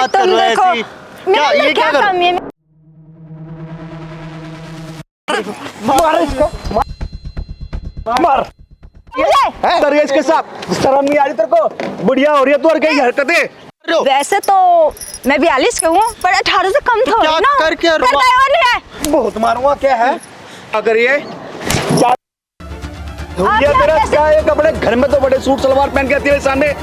तुम देखो क्या ये क्या कर कमी है? मार इसको, मार मुझे इसके साथ। शर्म नहीं आ रही तेरे को? बुढ़िया हो रही है तू और कई हरकतें। वैसे तो मैं 42 की हूँ, पर 18 से कम थोड़ी क्या ना। कर क्या करता है और नहीं है? बहुत मारूंगा। क्या है? अगर ये क्या आप ये क्या तेरा कैसे- क्या है? कपड़े घर में तो बड़े सूट सलवार पहन के आती है सामने।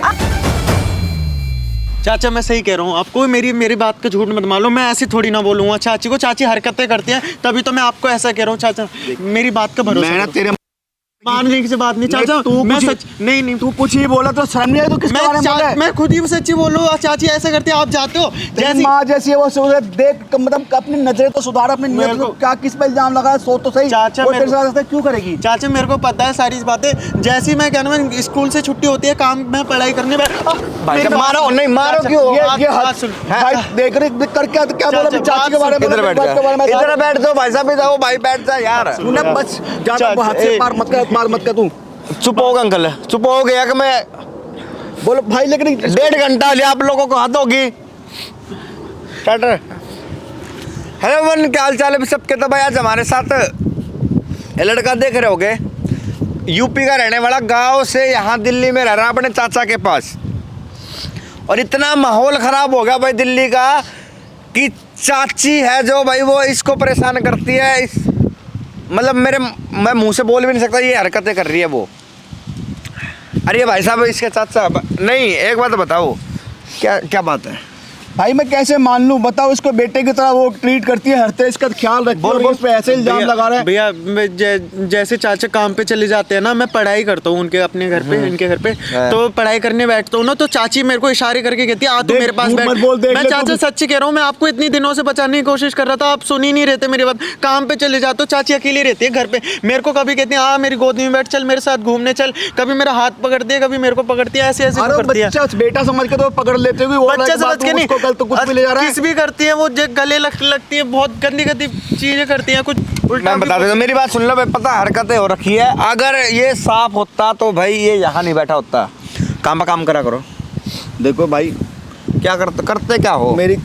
चाचा मैं सही कह रहा हूँ, आपको मेरी बात का झूठ मत मान लो। मैं ऐसी थोड़ी ना बोलूंगा चाची को, चाची हरकतें करती हैं तभी तो मैं आपको ऐसा कह रहा हूँ। चाचा मेरी बात का भरोसा मैं ना करो। तेरे मानने की से बात नहीं चाचा, तू मैं कुछ सच नहीं तू कुछ ही बोला तो शर्म नहीं आई? तो किसके बारे में बोल रहा है? मैं खुद ही सच्ची बोल रहा हूँ। चाची ऐसा करती है, आप जाते हो तेरी जैसी माँ जैसी है वो सुधर देख, मतलब अपनी नजरें तो सुधार, अपनी मेरे नियत को- को क्या किस पे इल्जाम लगा है? सोच तो सही। चाचा, वो मेरे तेरे साथ ऐसा क्यों करेगी? चाचा मेरे को पता है सारी बातें। जैसी मैं क्या नाम है, स्कूल से छुट्टी होती है, काम में पढ़ाई करने में भाई साहब, मारो नहीं, मारो क्यों? ये भाई देख रहे कर क्या बोला चाचा, चाची के बारे में? इधर बैठ जा, इधर बैठ जाओ भाई साहब, इधर भाई बैठ जा यार। तूने बस ज्यादा हाथ से मार मत कर तू। चुप हो अंकल, चुप हो गया कि मैं बोलो भाई, लेकिन 1.5 घंटा लिया आप लोगों को हाथ होगी। हेलो वन, क्या हाल चाल है सबके? तो भाई आज हमारे साथ ये लड़का देख रहे होगे, यूपी का रहने वाला, गांव से यहाँ दिल्ली में रह रहा अपने चाचा के पास। और इतना माहौल खराब हो गया भाई दिल्ली का कि चाची है जो भाई वो इसको परेशान करती है। मतलब मैं मुंह से बोल भी नहीं सकता, ये हरकतें कर रही है वो। अरे भाई साहब इसके चाचा नहीं, एक बात बताओ, क्या क्या बात है? भाई मैं कैसे मान लूं? बताओ, इसको बेटे की तरह वो ट्रीट करती है, हर तरह इसका ख्याल रखती है और इस पे ऐसे इल्जाम लगा रहा है। भैया जैसे चाचा काम पे चले जाते हैं ना, मैं पढ़ाई करता हूँ उनके अपने घर पे, इनके घर पे, तो पढ़ाई करने बैठता हूँ ना, तो चाची मेरे को इशारे करके कहती है आ तो मेरे पास बैठ। मैं चाचा सच्ची कह रहा हूँ, मैं आपको इतनी दिनों से बचाने की कोशिश कर रहा था, आप सुन ही नहीं रहते मेरी बात। काम पे चले जाते हो, चाची अकेली रहती है घर पे, मेरे को कभी कहती है आ मेरी गोद में बैठ, चल मेरे साथ घूमने चल, कभी मेरा हाथ पकड़ती है, कभी मेरे को पकड़ती है, ऐसे ऐसे करती है। बच्चा बेटा समझ के तो पकड़ लेते हुए, बच्चा समझ के नहीं, कल तो कुछ भी ले जा रहा है। किस भी करती है वो, गले लगती है, बहुत गंदी गंदी चीजें करती हैं, कुछ उल्टा। मैं बता देता हूं, मेरी बात सुन लो भाई, पता हरकतें हो रखी है। अगर ये साफ होता तो भाई ये यहाँ नहीं बैठा होता। काम करा करो। देखो भाई, क्या करते क्या हो? मेरी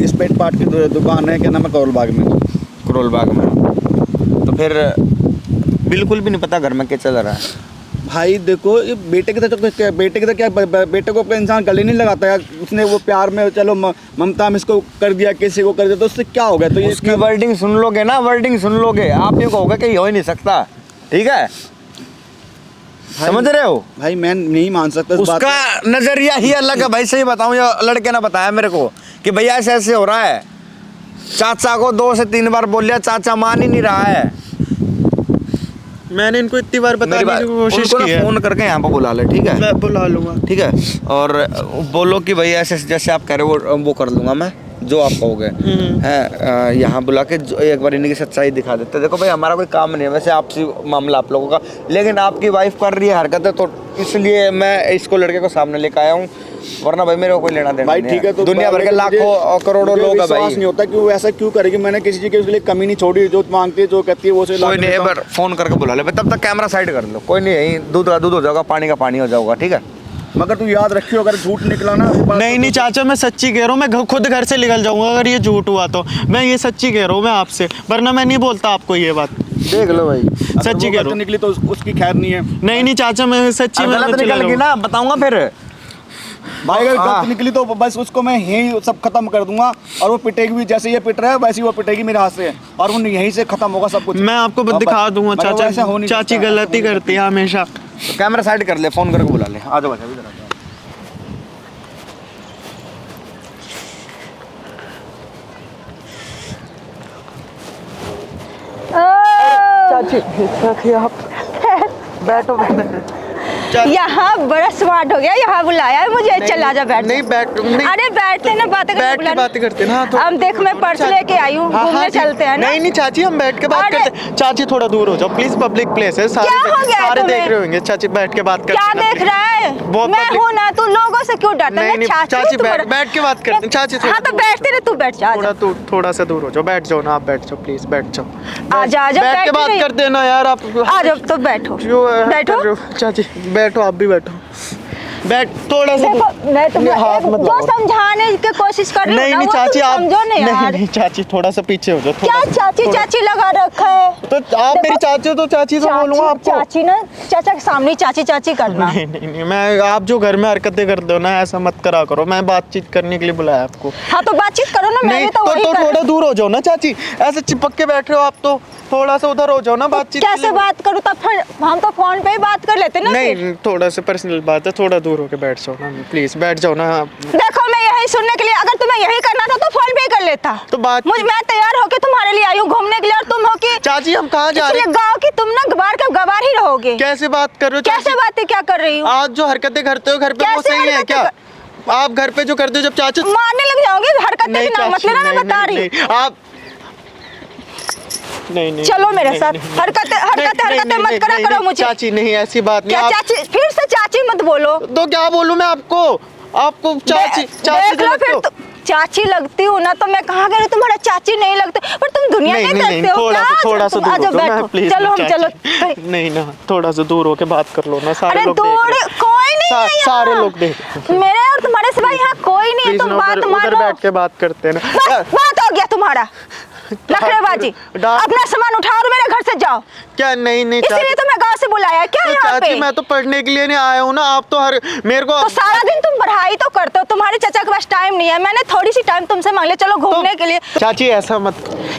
स्पेट पार्ट की दुकान है, क्या नाम है, करोल बाग में। करोल बाग में? तो फिर बिल्कुल भी नहीं पता घर में क्या चल रहा है। भाई देखो, ये बेटे की तरह क्या, बेटे को अपना इंसान गले नहीं लगाता यार। उसने वो प्यार में चलो ममता में इसको कर दिया, किसी को कर दिया, तो उससे क्या हो गया? तो ये उसकी वर्डिंग सुन लोगे ना, वर्डिंग सुन लोगे, आप ये कहोगे कि ये हो ही नहीं सकता। ठीक है, समझ रहे हो? भाई मैं नहीं मान सकता इस बात उसका नजरिया ही अलग है भाई। सही बताऊं, ये लड़के ने बताया मेरे को कि भैया ऐसे ऐसे हो रहा है। चाचा को 2 से 3 बार बोल लिया, चाचा मान ही नहीं रहा है। मैंने इनको इतनी बार बताने की कोशिश की है। फोन करके यहाँ पर बुला ले, ठीक है? मैं बुला लूंगा, ठीक है। और बोलो कि भैया ऐसे जैसे आप कह रहे हो वो कर लूंगा मैं, जो आप कहोगे है। यहाँ बुला के एक बार इनकी सच्चाई दिखा देते। देखो भाई, हमारा कोई काम नहीं है वैसे आपसी मामला आप लोगों का, लेकिन आपकी वाइफ कर रही है हरकतें, तो इसलिए मैं इसको लड़के को सामने लेकर आया हूँ। वरना भाई मेरे को कोई लेना देना भाई नहीं ठीक है। तो दुनिया भर के लाखों और करोड़ों लोग है भाई। नहीं होता कि वो ऐसा क्यों करेगी? मैंने किसी चीज के उसके लिए कमी नहीं छोड़ी। जो मांगती है, जो कहती है, वो से कोई नहीं, एक बार फोन करके बुला ले, तब तक कैमरा साइड कर लो। कोई नहीं, यही दूध का दूध हो जाएगा, पानी का पानी हो जाएगा, ठीक है? मगर तू याद रखियो, अगर झूठ निकला ना। नहीं चाचा, मैं सच्ची कह रहा हूँ, मैं खुद घर से निकल जाऊंगा अगर ये झूठ हुआ तो। मैं ये सच्ची कह रहा हूँ मैं आपसे, वरना मैं नहीं बोलता आपको ये बात। देख लो भाई, सच्ची कह रहा हूँ। निकली तो उसकी खैर नहीं है। नहीं चाचा, मैं सच्ची में गलत निकल गई ना, बताऊंगा फिर भाई। अगर गलत निकली तो बस उसको मैं यहीं सब खत्म कर दूंगा, और वो पिटेगी भी जैसे ये पिट रहा है, वैसे ही वो पिटेगी मेरे हाथ से, और वो यहीं से खत्म होगा सब कुछ। मैं आपको दिखा दूंगा चाचा, चाची गलती करती है हमेशा। कैमरा साइड कर ले, फोन करके बुला ले। आ जाओ भाई, इधर चाची आप बैठो। यहाँ बड़ा स्मार्ट हो गया, यहाँ बुलाया है मुझे। चल आजा बैठ। नहीं बैठ, अरे बैठते ना, बातें करते ना। हम देख, मैं पर्स लेके आई हूँ, घूमने चलते हैं ना। नहीं चाची, हम बैठ के बात करते हैं। चाची थोड़ा दूर हो जाओ प्लीज, पब्लिक प्लेस है, सारे देख रहे होंगे। चाची बैठ के बात करते हैं। क्या देख रहा है? मैं हूँ ना, तू लोगों से क्यों डरता है? चाची बैठ के बात करते हैं। चाची हाँ तो बैठते ना, तू बैठ जा। थोड़ा सा दूर हो जाओ, बैठ जाओ ना, आप बैठ जाओ प्लीज, बैठ जाओ। आजा बैठ के बात करते हैं ना यार, आप आ जाओ। तो बैठो बैठो चाची, बैठो, आप भी बैठो, बैठ थोड़ा सा। देखो, मैं तुम्हें जो समझाने की कोशिश कोशिश कर रही हूँ नहीं ना, नहीं वो तुम चाची आप समझो नहीं यार। नहीं चाची थोड़ा सा पीछे हो जाओ। क्या चाची चाची लगा रखा है? तो आप मेरी चाची हो तो चाची से बोलूँगा आपको। चाची ना, चाचा के सामने चाची चाची करना। नहीं मैं, आप जो घर में हरकतें करते हो ना, ऐसा मत करा करो। मैं बातचीत करने के लिए बुलाया आपको। हाँ तो बातचीत करो ना, मैं नहीं भी तो वही तो कर। थोड़ा दूर हो जाओ ना चाची, ऐसे चिपक के बैठ रहे हो आप, तो थोड़ा सा उधर हो जाओ ना बातचीत के कैसे लिए। बात करूँ तब? फिर हम तो फोन पे ही बात कर लेते ना। फिर नहीं थोड़ा सा पर्सनल बात है, थोड़ा दूर होके बैठ जाओ ना प्लीज, बैठ जाओ ना। देखो मैं यही सुनने के लिए, अगर तुम्हें यही करना था तो फोन पे ही कर लेता। तो बात मैं तैयार होके तुम्हारे लिए आई हूँ घूमने के लिए, और तुम हो कि चाची हम कहाँ जा रहे हैं? गाँव की तुम ना गवार का गवार ही रहोगे। कैसे बात कर रहे हो कैसे चाची? बातें क्या कर रही हूँ? आज जो हरकतें करते हो घर पे वो कैसे सही है हरकतें क्या? आप घर पे जो करते हो जब चाची मारने लग जाओगे हरकतें नहीं के नाम, चाची, मतलब ना मैं नहीं, बता नहीं, रही हूँ। नहीं, आप नहीं चलो मेरे नहीं, साथ। नहीं, हरकतें मत करा करो मुझे। चाची नहीं, ऐसी बात नहीं। क्या आप चाची? फिर से चाची मत बोलो। तो क्या बोलूं मैं आपको? आपको चाची चाची देख लो जो लगते फिर हो। चाची लगती हूँ ना, तो मैं कहाँ कह रही तुम्हारा चाची नहीं लगते, पर तुम दुनिया नहीं में नहीं देखते हो थोड़ा क्या? सा थोड़ा सा तुम आ दूर जाओ, हो जाओ, मैं बैठो। प्लीज चलो हम चलो। नहीं ना, थोड़ा सा दूर होके बात कर लो ना, सारे अरे लोग देख दूर रहे हैं। कोई नहीं है यहाँ। सारे लोग देख रहे हैं। मेरे और तुम्हारे सिवा यहाँ कोई नहीं है, प्लीज तुम ना बात उधर मानो। बैठ के बात करते हैं ना। बस बात हो गया तुम्हारा नखरेबाजी। अपना सामान उठाओ और मेरे घर से जाओ। क्या? नहीं नहीं इसीलिए चाची, तो मैं गांव से बुलाया है क्या तो यहाँ पे? चाची मैं तो पढ़ने के लिए नहीं आया हूँ ना, आप तो हर मेरे को तो सारा दिन तुम पढ़ाई तो करते हो, तुम्हारे चाचा के पास टाइम नहीं है। मैंने थोड़ी सी टाइम तुमसे मांग लिया, चलो घूमने के लिए। चाची ऐसा मत।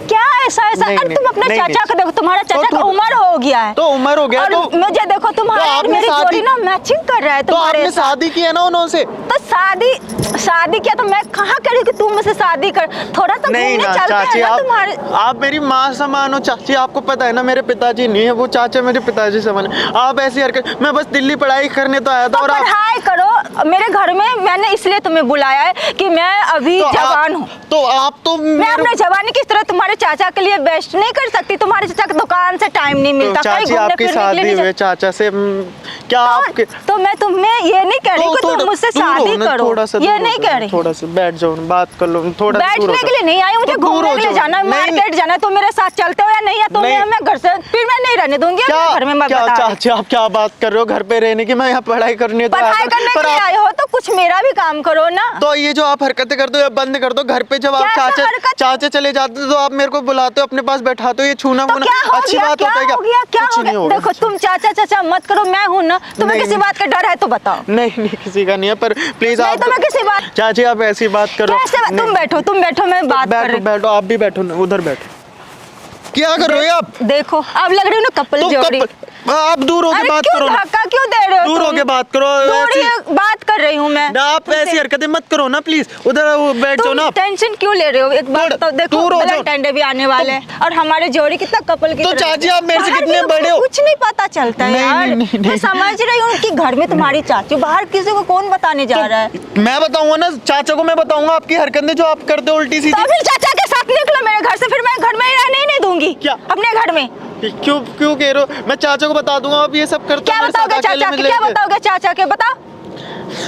क्या ऐसा ऐसा? नहीं, अरे तुम अपने नहीं, चाचा को देखो, तुम्हारा चाचा का उम्र हो गया है। तो उम्र हो गया और तो मुझे देखो, तुम्हारे तो और आपने मेरी शादी- जोड़ी ना मैचिंग कर रहा है तो तुम्हारे आपने साथ। शादी की है ना उन्होंने? तो शादी किया तो मैं कहाँ कह रही हूँ कि तुम मुझसे शादी कर। थोड़ा सा नहीं घूमने ना चलते चाची, हैं ना तुम्हारे। आप मेरी माँ समान हो चाची, आपको पता है ना मेरे पिताजी नहीं है, वो चाचा मेरे पिताजी समान है। आप ऐसी हरकत, मैं बस दिल्ली पढ़ाई करने तो आया था। तो और आप पढ़ाई करो मेरे घर में, मैंने इसलिए तुम्हें बुलाया है कि मैं अभी जवान हूँ। तो आप तो मैं अपने जवानी की तरह तुम्हारे चाचा के लिए बेस्ट नहीं कर सकती। तुम्हारे चाचा की दुकान से टाइम नहीं मिलता, कहीं चाची घूमने आपकी फिरने के शादी लिए हुए नहीं चाचा से क्या आपके? तो मैं तुम्हें ये नहीं कह रही कि तुम मुझसे शादी करो, थोड़ा सा ये दूर नहीं हो कह जाओ, रही। थोड़ा सा बैठ जाओ, बात कर लो थोड़ा। बैठने के लिए नहीं आई, मुझे तो दूर घूमने हो के लिए जाओ। जाना है, नहीं, मार्केट जाना है। तो मेरे साथ चलते हो या नहीं? या तुम नहीं। मैं घर से फिर मैं नहीं रहने दूंगी अपने घर में। मैं क्या बता रही हूँ। चाची आप क्या बात कर रहे हो? घर पे रहने की, मैं यहाँ पढ़ाई करने तो आया पढ़ाई था, करने पर के लिए आप- आए हो तो कुछ मेरा भी काम करो ना। तो ये जो आप हरकतें करते हो ये बंद कर दो। घर पे जब आप कैसे हरकत? चाचे चले जाते हो तो आप मेरे को बुलाते हो, अपने पास बैठाते हो, ये छूना तो वूना क्या हो अच्छी गया? बात क्या होता है हो गया? क्या कुछ हो नहीं गया? होगा। देखो तुम चाचा चाचा मत करो, मैं हूं ना। तुम्हें नहीं, किसी नहीं। बात का डर है तो बताओ। नहीं किसी का नहीं है, पर प्लीज नहीं आप तो मैं किसी बात चाची आप ऐसी बात करो। कैसे? तुम बैठो मैं बात कर बैठो रही बैठो, आप भी बैठो ना, उधर बैठो। क्या कर रहे हो आप? देखो अब लग रही हो ना कपल तो जोड़ी। आप दूर होके अरे बात क्यों करो ना। धक्का क्यों दे रहे हो? दूर तुम? होके बात करो। दूर ही ऐसी- बात कर रही हूँ मैं। ना आप तुमसे। ऐसी हरकतें मत करो ना प्लीज, उधर वो बैठ जाओ ना तुम आप। टेंशन क्यों ले रहे हो? एक बात तो देखो, दूर हो जाओ। वैलेंटाइन डे भी आने वाले हैं और हमारे जोड़ी कितना कपल की तो तरह- चाची आप मेरे से बाहर कितने के लोगों बड़े को हो? कुछ नहीं पता चलता है नहीं, यार। नहीं, नहीं, मैं नहीं। समझ रही हूँ कि घर में तुम्हारी चाची, बाहर किसी को कौन बताने जा रहा है? मैं बताऊंगा ना चाचा को, मैं बताऊंगा आपकी हरकतें जो आप करते हो उल्टी सीधी। तो फिर चाचा के साथ निकलो मेरे घर से, फिर मैं घर में रहने ही नहीं दूंगी। क्या? अपने घर में क्यों क्यों कह रहे हो? मैं चाचा को बता दूंगा आप ये सब करते क्या हो मेरे साथ बताओगे अकेले चाचा में के? क्या लेके। बताओगे चाचा के? बताओ।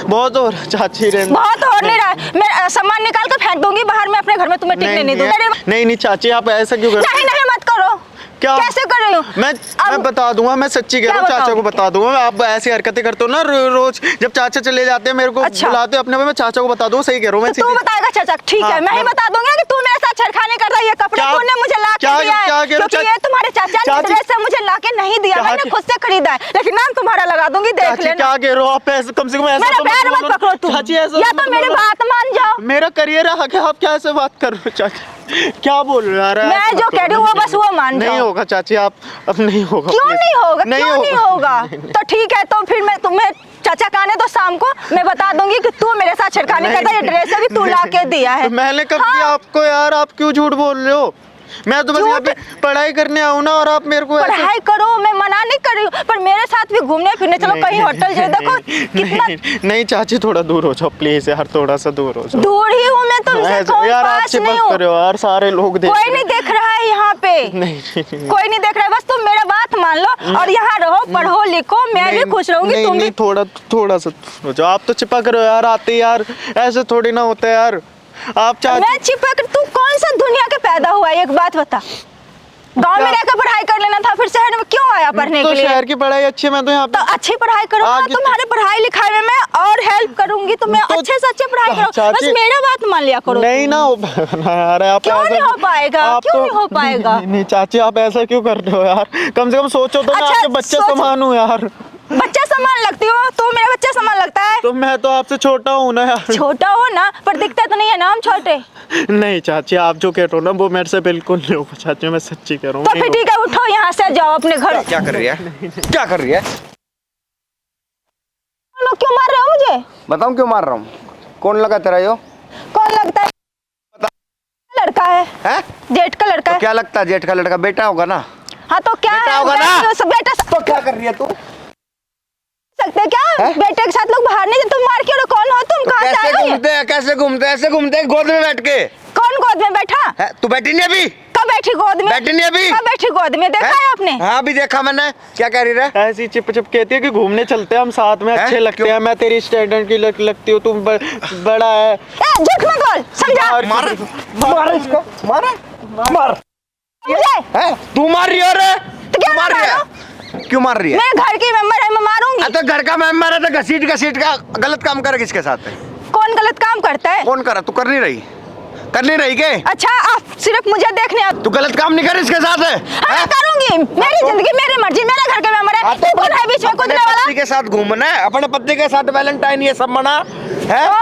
बहुत हो रहा चाची रहने। बहुत और नहीं रहा है। मैं सामान निकाल कर फेंक दूंगी बाहर में, अपने घर में तुम्हें टिकने नहीं दूंगी। नहीं चाची आप ऐसा क्यों कर? नहीं मत करो। क्या? कैसे कर रही हूँ? मैं बता दूंगा, मैं सच्ची कह रहा हूँ, क्या चाचा को बताओगे? बता दूंगा। आप ऐसी हरकतें करते हो ना रोज, जब चाचा चले जाते हैं मेरे को अच्छा। बुलाते हो अपने, मैं चाचा को बता दूंगा। सही कह रहा हूँ मैं तो तू सीधी। बताएगा चाचा? ठीक है, हाँ, मैं ही बता दूंगी कि तू मेरे साथ छेड़खानी कर रहा है। ये कपड़े क्या- तूने मुझे ला के क्या- दिया है, क्या कह रहे हो? क्योंकि ये तुम्हारे चाचा ने चाची- ड्रेस से मुझे ला के नहीं दिया, क्या मैंने कि- खुद से खरीदा है। लेकिन नाम तुम्हारा लगा दूंगी, देख चाची लेना। क्या कह रहे हो आप? ऐसे कम से कम ऐसा मेरा तो मत पैर बोलो मत ना। पकड़ो तुम, चाची ऐसा या मत तो मेरी बोलो ना। बात मान जाओ। मेरा करियर है आगे, आप क्या ऐसे बात कर रहे हो चाची? क्या बोल रहे हो यार? मैं ऐसे जो मत कह रही हूँ करो। वो बस वो मान नहीं जाओ। होगा चाची, आप अब नहीं होगा। क्यों please। नहीं होगा? क्यों नहीं होगा? तो ठीक है, तो फिर मैं तुम्हें चाचा का आने दो शाम को, मैं बता दूंगी कि तू मेरे साथ छेड़खानी करता है, ये ड्रेस भी तू ला के दिया है। तो मैंने कब हाँ। दिया आपको यार? आप क्यों झूठ बोल रहे हो? मैं तो बस यहाँ पे पढ़ाई करने आऊँ ना, और आप मेरे को ऐसे- पढ़ाई करो, मैं मना नहीं कर रही हूँ, पर मेरे साथ भी घूमने फिरने चलो, कहीं होटल जाए। देखो कितना नहीं चाची थोड़ा दूर हो जाओ प्लीज यार, थोड़ा सा दूर हो जाओ। दूर ही हूँ मैं तुमसे, कौन यार आप पास नहीं चिपक हूँ। कर रहे हो यार, सारे लोग देख कोई रहे नहीं देख रहा है यहाँ पे। नहीं कोई नहीं देख रहा है, बस तुम मेरा बात मान लो और यहाँ रहो, पढ़ो लिखो, मैं भी खुश रहूंगी, नहीं, तुम भी। नहीं, थोड़ा सा हो जाओ। आप तो चिपक रहे हो यार आते यार, ऐसे थोड़ी ना होता है यार। आप चाची मैं चिपक, तू कौन सा दुनिया के पैदा हुआ है? एक बात बता, गांव में रहकर पढ़ाई कर लेना था, फिर शहर में क्यों आया पढ़ने तो के लिए? शहर की पढ़ाई अच्छी है, मैं तो यहाँ तो पे अच्छी पढ़ाई करो ना, आगे- तुम्हारे पढ़ाई लिखाई में मैं और हेल्प करूंगी, तुम्हें तो अच्छे से अच्छे पढ़ाई करो, बस चाची- मेरा बात मान लिया करो। नहीं ना हो पाएगा यार, आप क्यों ऐसा- नहीं हो पाएगा? आप क्यों तो- नहीं हो पाएगा? नहीं चाची, आप ऐसा क्यों कर रहे हो यार? कम से कम सोचो तो मैं अच्छा, आपके बच्चे सोच- समान हूँ यार। बच्चा समान लगती हो, तू मेरा बच्चा समान लगता है। तो मैं तो आपसे छोटा हूँ ना यार। छोटा हो ना, पर दिखता तो नहीं है ना हम छोटे। नहीं चाची, आप जो कह रहे हो ना वो मेरे से बिल्कुल नहीं होगा चाची, मैं सच्ची कह रहा हूँ। तो नहीं फिर ठीक है, उठो यहाँ से, जाओ अपने घर। क्या कर रही है? क्या कर रही है? लोग क्यों मार रहे हो मुझे? बताऊं क्यों मार रहा हूँ? कौन लगा तेरा यो? कौन लगता है? लड़का है, है? जेठ का लड़का तो है। क्या लगता है? जेठ का लड़का बेटा होगा ना? हाँ तो क्या बेटा है, होगा ना? बेटा तो क्या कर रही है तू? सकते क्या? हैं? बेटे के साथ लोग बाहर नहीं, तुम मार क्यों रहे? कौन हो तुम? तो कहाँ से कैसे आ गई? घूमते हैं? कैसे घूमते हैं? ऐसे घूमते हैं गोद में बैठ के। कौन गोद में बैठा? है? तू बैठी नहीं अभी? कब बैठी गोद में? बैठी नहीं अभी? कब बैठी गोद में? देखा है आपने? हाँ अभी देखा मैंने। क्या कह रही है? ऐसी चिप चिप कहती है कि घूमने चलते हैं हम साथ में, हैं? अच्छे लगते क्यों? हैं, मैं तेरी स्टैंडर्ड की लगती हूँ, तुम बड़ा है। ए, झूठ मत बोल, समझा? मार इसको, मार मार। मुझे है? तू मार रही हो रे? तो क्या तू मार रही है? क्यों मार रही है? मेरे घर की मेंबर है, मैं मारूंगी। तो घर का मेंबर है तो घसीट घसीट का गलत काम करे किसके साथ है? कौन गलत काम करता है? कौन करा? तू कर नहीं रही? कर नहीं रही के? अच्छा, आप सिर्फ मुझे देखने आते। तू गलत काम नहीं कर इसके साथ है? हाँ, करूंगी, मेरी जिंदगी मेरी मर्जी, मेरा घर का मेंबर है। तू कौन है बीच में अपने कूदने वाला? पति के साथ घूमना है, अपने पति के साथ वैलेंटाइन ये सब मना है?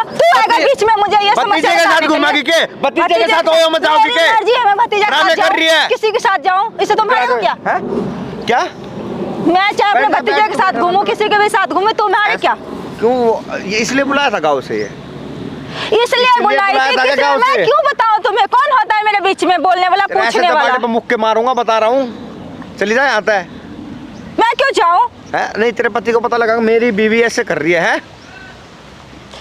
तू आएगा बीच में, मुझे ये समस्या भतीजे के साथ घूमेगी के? भतीजे के साथ ओयो में जाओगी के? मेरी मर्जी है, मैं भतीजे के ड्रामे साथ कर रही है? जाऊं, किसी के साथ जाऊं, इससे तुम मारे हो क्या? हैं? क्या? मैं चाहे अपने बैठ, भतीजे बैठ, के साथ बैठ, घूमूं, बैठ। किसी के भी साथ घूमूं, तुम मारे क्या? क्यों? ये इसलिए बुलाया था गाँव से ये? इसलिए बुलाई बुलाया थी, था क्या किसी गाँव मैं से? क्यों बताऊं तुम्हें? कौन होता है मेरे बीच में बोलने वाला, ऐसे पूछने वाला? दबाने पे मुक्के मारूंगा, बता रहा हूँ। चली जाए, आता है? मैं क्यों जाऊं? है? नहीं, तेरे पति को पता लगा मेरी बीवी ऐसे कर रही है?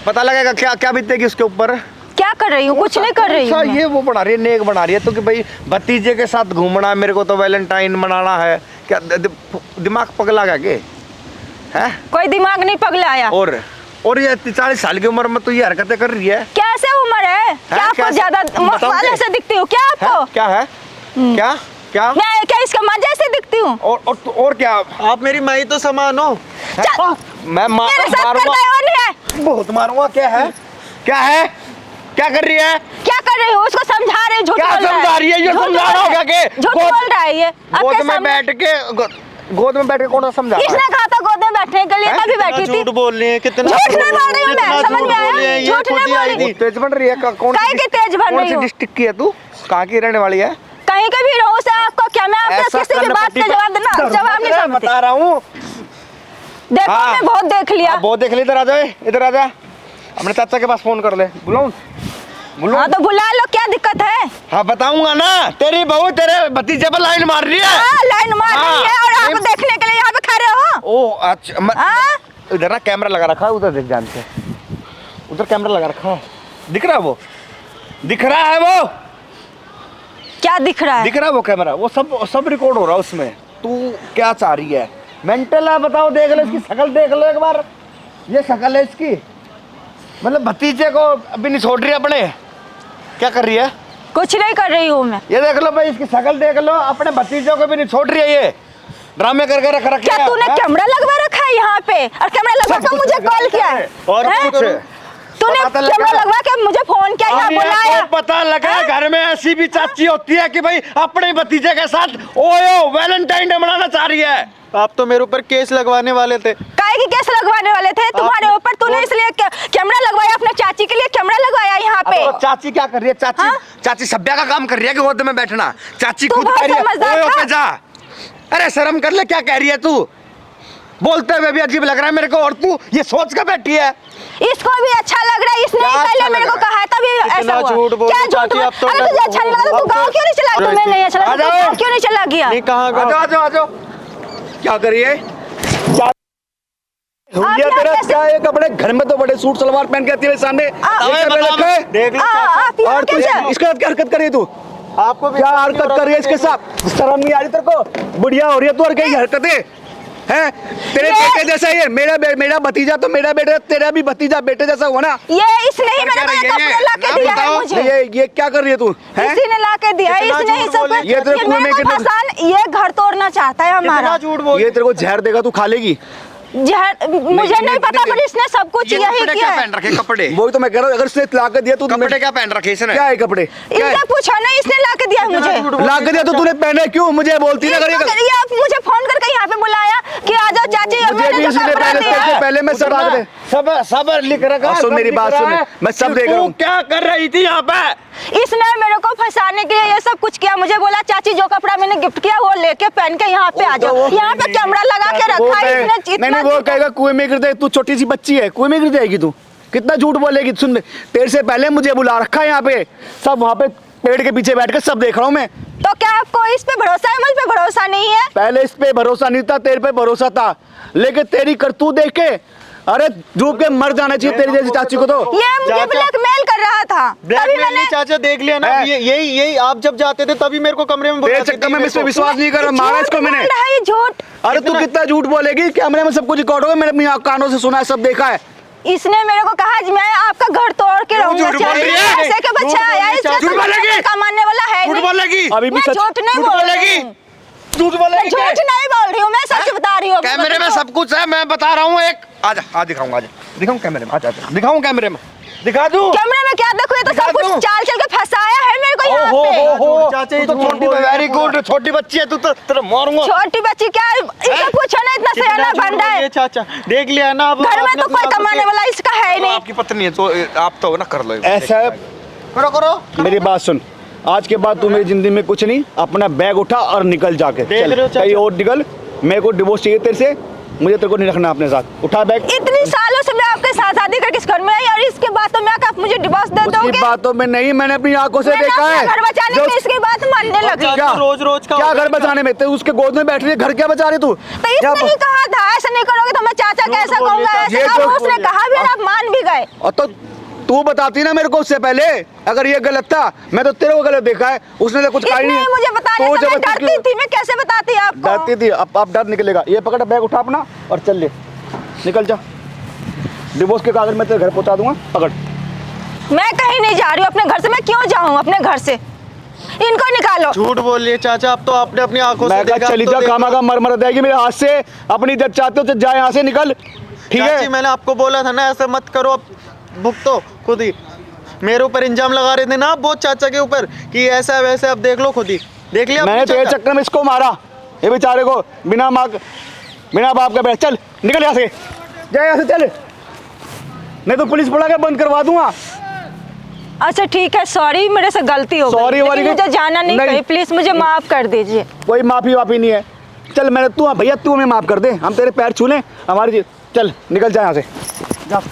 पता लगेगा क्या क्या बीतेगी उसके ऊपर? क्या कर रही हूँ? कुछ नहीं कर रही हूँ मैं। ये वो बना रही है, नेक बना रही है तो कि भाई भतीजे के साथ घूमना है, मेरे को तो वैलेंटाइन मनाना है। क्या दिमाग पगला गया के? है? कोई दिमाग नहीं पगला आया। और ये 40 साल की उम्र में तो ये हरकतें कर रही है? कैसे उम्र है? क्या आपको कैसे? ज्यादा बताओ मसाले के? से दिखती हूँ क्या आपको? क्या है? क्या क्या? मैं क्या इसका माँ जैसे दिखती हूँ? और क्या? आप मेरी माई तो समान हो। चल, मैं मेरे साथ मारूंगा, करता है और नहीं है? बहुत मारूंगा। क्या है? क्या है? क्या कर रही है? क्या कर रही हूँ? उसको समझा रही हूँ, झूठ क्या बोल रहा है। समझा रही है? ये झूठ समझा बोल रहा होगा के? झूठ बोल रहा है ये। गोद आपके में सामने- बैठ के गोद में बैठ के कौन सा समझा रहा इसने है? कहा था गोद में बैठने के लिए, हैं? तभी बैठी थी। झूठ बोल रही है, कितना झूठ नहीं बोल रही हूँ मैं, कितना समझ झूठ में आया? बोल रही है, ये झूठ खुद नहीं ही आई बोली। थी। तेज बन रही है? कौन काहे की तेज बन रही सी हूँ? डिस्ट्रिक्ट की है तू? कहाँ की रहने वाली है? कहीं के भी रहूं से आपको क्या, मैं आपके ऐसा किसी की करने बात पति का को- जवाब देना, जवाब नहीं सकती। बता रहा हूँ। देखो हाँ। मैं बहुत देख लिया। बहुत देख ली। इधर आ जा, इधर आ जा। अपने चाचा के पास फोन कर ले। बुलाऊं? हाँ तो बुला लो, क्या दिक्कत है? हाँ बताऊंगा ना। तेरी बहू तेरे भतीजे पर लाइन मार रही है। हाँ, लाइन मार रही है और आप नहीं- देखने के लिए यहाँ पे खड़े हो। ओ अच्छा। हाँ? इधर ना कैमरा लगा रखा है, उधर देख ध्यान से। उधर कैमरा लगा रखा है, दिख रहा है वो? दिख रहा है वो? क्या दिख रहा है? दिख रहा है वो कैमरा? वो सब रिकॉर्ड हो रहा है उसमें। तू क्या चाह रही है? मेंटल है? बताओ, देख लो इसकी शक्ल, देख लो एक बार। ये शक्ल है इसकी, मतलब भतीजे को अभी नहीं छोड़ रही है अपने। क्या कर रही है? कुछ नहीं कर रही हूँ मैं। ये देख लो भाई, इसकी शक्ल देख लो, अपने भतीजों को भी नहीं छोड़ रही है। ये ड्रामे करके रख रखे क्या तूने कैमरा लगवा रखा है यहाँ पे? और कैमरा लगवा के मुझे कॉल किया है? और हैं? कुछ? तूने पता तो कैमरा लगा। लगवा के मुझे फोन किया, यहाँ बुलाया? पता लगा घर में ऐसी भी चाची होती है कि भाई अपने भतीजे के साथ ओयो वैलेंटाइन डे मनाना चाह रही है। आप तो मेरे ऊपर केस लगवाने वाले थे। काहे की केस लगवाने वाले थे तुम्हारे ऊपर? तूने इसलिए कैमरा लगवाया, अपने चाची के लिए कैमरा लगवाया यहाँ पे? अब चाची क्या कर रही है? चाची हाँ? चाची सभ्या का काम कर रही है कि गोद में बैठना? चाची तू खुद बहुत कह रही है समझदार ओयो था। पे जा। अरे शर्म कर ले, क्या कह रही है तू? बोलते हुए भी अजीब लग रहा है मेरे को, और तू ये सोच कर बैठी है। इसको भी अच्छा लग रहा है, इसने क्या ही अच्छा पहले मेरे लग को रहा कहा तभी ऐसा इतना हुआ। झूठ बोल क्या रही झूठ चाची, बोल? अब तो अरे तुझे अच्छा नहीं लगा तो तू गाँव क्यों नहीं चला? तुम्हें नहीं अच्छा लगा आ तो जाओ। गाँव क्यों नहीं चला गया? नहीं, कहाँ आ जाओ, आ जाओ, आ जाओ। क्या करिए? आप ये यहाँ तेरा कैसे- क्या है? कपड़े घर में तो बड़े सूट सलवार पहन के आती है सामने। आ- ये अबे कर बता, रखा है? देख लो आप यहाँ और तू कैसे? इसके साथ क्या हरकत कर रही है तू? आपको भी क्या हरकत कर रही है इसके साथ? शर्म नहीं आ रही तेरे को? बुढ़िया हो रही है तू और क्या हरकतें? है तेरे बेटे जैसा ही है। मेरा भतीजा तो मेरा बेटा, तेरा भी भतीजा बेटे जैसा हुआ ना। ये इसने ही मेरे को ये कपड़े ला के दिया है मुझे। ये क्या कर रही है तू? इसी ने ला के दिया है, इसने ही सब। ये तेरे कुएं में ये घर तोड़ना चाहता है हमारा। झूठ बोल। ये तेरे को जहर देगा, तू खा लेगी। जहर मुझे नहीं पता, पर इसने सब कुछ ये यही कपड़े किया क्या है। पहन रखे कपड़े? वही तो मैं कह रहा हूँ, अगर इसने ला के दिया तो कपड़े क्या पहन रखे इसने? क्या है कपड़े? इसने पूछा नहीं, इसने ला के दिया है मुझे। ला के दिया तो तूने पहने क्यों? मुझे बोलती ना ये आप मुझे फोन करके यहाँ पे बुलाया कि आ जाओ चाची, मुझे भी इसने पहले मैं सब रख दे। सब लिख रखा। सुन मेरी बात सुन, मैं सब देख रहा हूँ। क्या कर रही थी यहाँ पे? इसने मेरे को फंसाने के लिए ये सब कुछ किया। मुझे बोला चाची जो कपड़ा मैंने गिफ्ट किया वो लेके पहन के यहाँ पे आ जाओ। यहाँ पे कैमरा लगा के रखा है इसने। नहीं वो कहेगा कुएं में गिर जाए, तू छोटी सी बच्ची है, कुएं में गिर जाएगी तू। कितना झूठ बोलेगी? सुन, तेरे से पहले मुझे बुला रखा है यहाँ पे, सब वहाँ पे पेड़ के पीछे बैठ के सब देख रहा हूँ मैं। तो क्या आपको इस पे भरोसा है, मुझ पे भरोसा नहीं है? पहले इस पे भरोसा नहीं था, तेरे पे भरोसा था, लेकिन तेरी करतूत देख के अरे डूब के मर जाना चाहिए तेरी जैसी चाची को। तो ये मुझे ब्लैकमेल कर रहा था, तभी मैंने। चाचा देख लिया ना, यही आप जब जाते थे तभी मेरे को कमरे में तेरे चक्कर में इसमें विश्वास नहीं कर रहा, मारा इसको मैंने। ये झूठ। अरे तू कितना झूठ बोलेगी? कैमरे में सब कुछ रिकॉर्ड होगा, मैंने अपनी कानों से सुना है, सब देखा है। इसने मेरे को कहा मैं आपका घर तोड़ के रहूंगा। ऐसे के बच्चा आया है, कमाने वाला है नहीं। अभी भी मैं झूठ नहीं बोल रही हूँ, झूठ नहीं बोल रही हूँ, मैं सच बता रही हूँ। कैमरे में सब कुछ है, मैं बता रहा हूँ। एक आजा, आ दिखाऊंगा, आजा दिखाऊं कैमरे में, आजा दिखाऊं कैमरे में, दिखा दूं। कैमरे में क्या देखो, ये तो सब कुछ चाल चल के फंसाया है मेरे को यहाँ पे। चाचा तू तो छोटी, वेरी गुड, छोटी बच्ची है तू तो, तेरे मारूंगा। छोटी बच्ची क्या है? इसे पूछो ना, इतना सयाना बन रहा है। चाचा देख लिया ना, अब घर में तो कोई कमाने वाला इसका है ही नहीं। आपकी पत्नी है तो आप तो ना कर लो ऐसा करो। मेरी बात सुन, आज के बाद तू मेरी जिंदगी में कुछ नहीं, अपना बैग उठा और निकल जाके। देख चल रहे हो चाचा? कहीं और निकल, मेरे को डिवोर्स चाहिए तेरे से, मुझे तेरे को नहीं रखना अपने साथ। उठा बैग। इतनी सालों से मैं आपके साथ शादी करके इस घर में आई और इसके बाद तो मैं आप मुझे डिवोर्स दे दोगे? उसकी बातों में नहीं, मैंने अपनी आंखों से मैंने देखा अपना है। घर बचाने में इसकी बात मानने लगी। क्या रोज का क्या घर बचाने में? तेरे उसके गोद में बैठ रही है, घर क्या बचा रही तू? तो इसने ही कहा था ऐसा नहीं करोगे तो मैं चाचा कैसा कहूंगा, ये ऐसा जो- उसने कहा भी और आप मान भी गए। और तो तू बताती ना मेरे को उससे पहले, अगर ये गलत था, मैं तो तेरे को गलत देखा है, उसने तो कुछ कहा ही इसने नहीं। मुझे बताने तो से मैं जबरदस्ती डरती थी, मैं कैसे बताती आपको? डरती थी, अब डर निकलेगा। ये पकड़ बैग उठा अपना और चल ले, निकल जा। डिवोर्स के कागज मैं तेरे घर पहुंचा दूंगा, पकड़। मैं कहीं नहीं जा रही हूँ अपने घर से, मैं क्यों जाऊँ अपने घर से? इनको निकालो। झूठ बोल रही है चाचा, अब तो आपने अपनी आंखों से मैं देखा। चली जा, खामा का मर जाएगी मेरे हाथ से। अपनी जब चाहते हो तो जा यहाँ से, निकल। ठीक है, चाची मैंने आपको बोला था ना ऐसे मत करो, अब भुगतो खुद ही। मेरे ऊपर इंजाम लगा रहे थे ना आप बहुत चाचा के ऊपर कि ऐसा वैसे, अब देख लो खुद ही, देख लिया मैंने तेरे चक्कर में इसको मारा, ये बेचारे को, बिना माँ बिना बाप का बैठ। चल निकल यहाँ से, जा यहाँ से चल, नहीं तो पुलिस बुला के बंद करवा दूंगा। अच्छा ठीक है, सॉरी, मेरे से गलती हो गई। Sorry वाली लेकिन मुझे जाना नहीं कहीं, प्लीज मुझे माफ कर दीजिए। कोई माफी वाफी नहीं है। चल मैंने, तू भैया तू हमें माफ कर दे, हम तेरे पैर छू लें हमारी। चल निकल जा यहाँ से, जा।